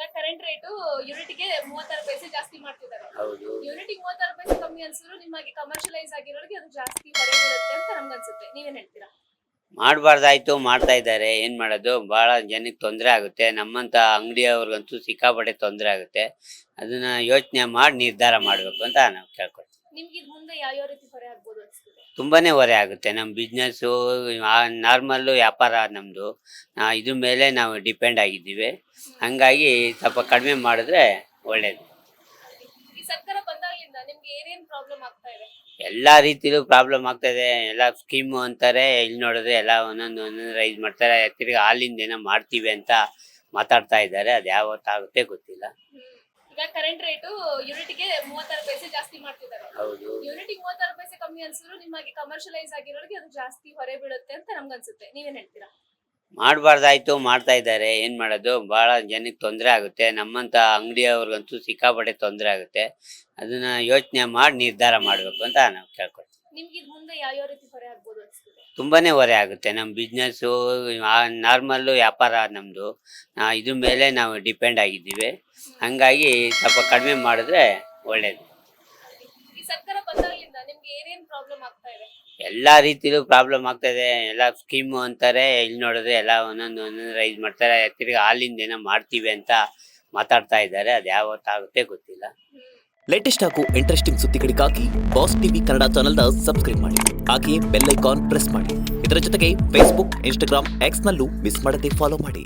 ಈಗ current rate ಯೂನಿಟ್ಗೆ 36 ಪೈಸೆ ಜಾಸ್ತಿ ಮಾಡ್ತಿದ್ದಾರೆ. ಹೌದು. ಯೂನಿಟ್ಗೆ 36 ಪೈಸೆ ಕಮ್ಮಿ ಅನ್ಸಿದ್ರು ನಿಮಗೆ ಕಮರ್ಷಿಯಲೈಸ್ ಆಗಿರೋರಿಗೆ ಅದು ಜಾಸ್ತಿ ಹೊರೆ ಬೀಳುತ್ತೆ ಅಂತ ನಮ್ಗನ್ಸುತ್ತೆ. ನೀವೇನ್ ಹೇಳ್ತೀರಾ? ಮಾಡಬಾರ್ದಾಯ್ತು ಮಾಡ್ತಾ ಇದ್ದಾರೆ, ಏನ್ ಮಾಡೋದು, ಬಹಳ ಜನಕ್ಕೆ ತೊಂದರೆ ಆಗುತ್ತೆ. ನಮ್ಮಂತ ಅಂಗಡಿಯವ್ರಿಗಂತೂ ಸಿಕ್ಕಾಪಟ್ಟೆ ತೊಂದರೆ ಆಗುತ್ತೆ. ಅದನ್ನ ಯೋಚನೆ ಮಾಡಿ ನಿರ್ಧಾರ ಮಾಡ್ಬೇಕು ಅಂತ ನಾವು ಕೇಳ್ಕೊಳ್ತೀವಿ. ನಿಮ್ಗೆ ಇದು ಮುಂದೆ ಯಾವ ರೀತಿ ಹೊರೆ ಆಗ್ಬೋದು ಅನ್ಸುತ್ತೆ? ತುಂಬಾನೇ ಹೊರೆ ಆಗುತ್ತೆ. ನಮ್ಮ ಬಿಸ್ನೆಸ್ಸು ನಾರ್ಮಲ್ ವ್ಯಾಪಾರ ನಮ್ದು, ಇದ್ರ ಮೇಲೆ ನಾವು ಡಿಪೆಂಡ್ ಆಗಿದ್ದೀವಿ. ಹಂಗಾಗಿ ಸ್ವಲ್ಪ ಕಡಿಮೆ ಮಾಡಿದ್ರೆ ಒಳ್ಳೇದು. ಈ ಸರ್ಕಾರ ಬಂದಾಗ್ಲಿಂದ ನಿಮ್ಗೆ ಏನೇನ್ ಪ್ರಾಬ್ಲಮ್ ಆಗ್ತಾ ಇದೆ? ಎಲ್ಲಾ ರೀತಿಲೂ ಪ್ರಾಬ್ಲಮ್ ಆಗ್ತಾ ಇದೆ. ಎಲ್ಲ ಸ್ಕೀಮು ಅಂತಾರೆ, ಇಲ್ಲಿ ನೋಡಿದ್ರೆ ಎಲ್ಲ ಒಂದೊಂದು ರೈಸ್ ಮಾಡ್ತಾರೆ. ತಿರ್ಗಿ ಹಾಲಿಂದ ಏನೋ ಮಾಡ್ತೀವಿ ಅಂತ ಮಾತಾಡ್ತಾ ಇದ್ದಾರೆ. ಅದು ಯಾವತ್ತಾಗುತ್ತೆ ಗೊತ್ತಿಲ್ಲ. ಈಗ ಕರೆಂಟ್ ರೇಟು ಯೂನಿಟ್ಗೆ 36 ಪೈಸೆ ಜಾಸ್ತಿ ಮಾಡ್ತಿದ್ದಾರೆ. ಹೌದು. ಯೂನಿಟ್ಗೆ 36 ಪೈಸೆ ಕಮ್ಮಿ ಅನ್ಸಿದ್ರು ನಿಮಗೆ ಕಮರ್ಷಿಯಲೈಸ್ ಆಗಿರೋರಿಗೆ ಅದು ಜಾಸ್ತಿ ಹೊರೆ ಬೀಳುತ್ತೆ ಅಂತ ನಮ್ಗನ್ಸುತ್ತೆ. ನೀವೇನ್ ಹೇಳ್ತೀರಾ? ಮಾಡಬಾರ್ದಾಯ್ತು ಮಾಡ್ತಾ ಇದ್ದಾರೆ, ಏನ್ ಮಾಡೋದು, ಬಹಳ ಜನಕ್ಕೆ ತೊಂದರೆ ಆಗುತ್ತೆ. ನಮ್ಮಂತ ಅಂಗಡಿಯವ್ರಿಗಂತೂ ಸಿಕ್ಕಾಪಟ್ಟೆ ತೊಂದರೆ ಆಗುತ್ತೆ. ಅದನ್ನ ಯೋಚನೆ ಮಾಡಿ ನಿರ್ಧಾರ ಮಾಡ್ಬೇಕು ಅಂತ ನಾವು ಕೇಳ್ಕೊಳ್ತೀವಿ. ನಿಮ್ಗೆ ಇದು ಮುಂದೆ ಯಾವ ರೀತಿ ಹೊರೆ ಆಗ್ಬೋದು ಅನ್ಸುತ್ತೆ? ತುಂಬಾನೇ ಹೊರೆ ಆಗುತ್ತೆ. ನಮ್ಮ ಬಿಸ್ನೆಸ್ಸು ನಾರ್ಮಲ್ ವ್ಯಾಪಾರ ನಮ್ದು, ಇದ್ರ ಮೇಲೆ ನಾವು ಡಿಪೆಂಡ್ ಆಗಿದ್ದೀವಿ. ಹಂಗಾಗಿ ಸ್ವಲ್ಪ ಕಡಿಮೆ ಮಾಡಿದ್ರೆ ಒಳ್ಳೇದು. ಈ ಸರ್ಕಾರ ಬಂದಾಗ್ಲಿಂದ ನಿಮ್ಗೆ ಏನೇನ್ ಪ್ರಾಬ್ಲಮ್ ಆಗ್ತಾ ಇದೆ? ಎಲ್ಲಾ ರೀತಿಲೂ ಪ್ರಾಬ್ಲಮ್ ಆಗ್ತಾ ಇದೆ. ಎಲ್ಲ ಸ್ಕೀಮು ಅಂತಾರೆ, ಇಲ್ಲಿ ನೋಡಿದ್ರೆ ಎಲ್ಲ ಒಂದೊಂದು ರೈಸ್ ಮಾಡ್ತಾರೆ. ತಿರ್ಗಿ ಹಾಲಿಂದ ಏನೋ ಮಾಡ್ತೀವಿ ಅಂತ ಮಾತಾಡ್ತಾ ಇದ್ದಾರೆ. ಅದು ಯಾವತ್ತಾಗುತ್ತೆ ಗೊತ್ತಿಲ್ಲ. ಲೇಟೆಸ್ಟ್ ಹಾಗೂ ಇಂಟ್ರೆಸ್ಟಿಂಗ್ ಸುದ್ದಿಗಳಿಗಾಗಿ ಬಾಸ್ ಟಿವಿ ಕನ್ನಡ ಚಾನೆಲ್ನ ಸಬ್ಸ್ಕ್ರೈಬ್ ಮಾಡಿ. ಹಾಗೆಯೇ ಬೆಲ್ ಐಕಾನ್ ಪ್ರೆಸ್ ಮಾಡಿ. ಇದರ ಜೊತೆಗೆ ಫೇಸ್ಬುಕ್, ಇನ್ಸ್ಟಾಗ್ರಾಮ್, ಎಕ್ಸ್ ನಲ್ಲೂ ಮಿಸ್ ಮಾಡದೆ ಫಾಲೋ ಮಾಡಿ.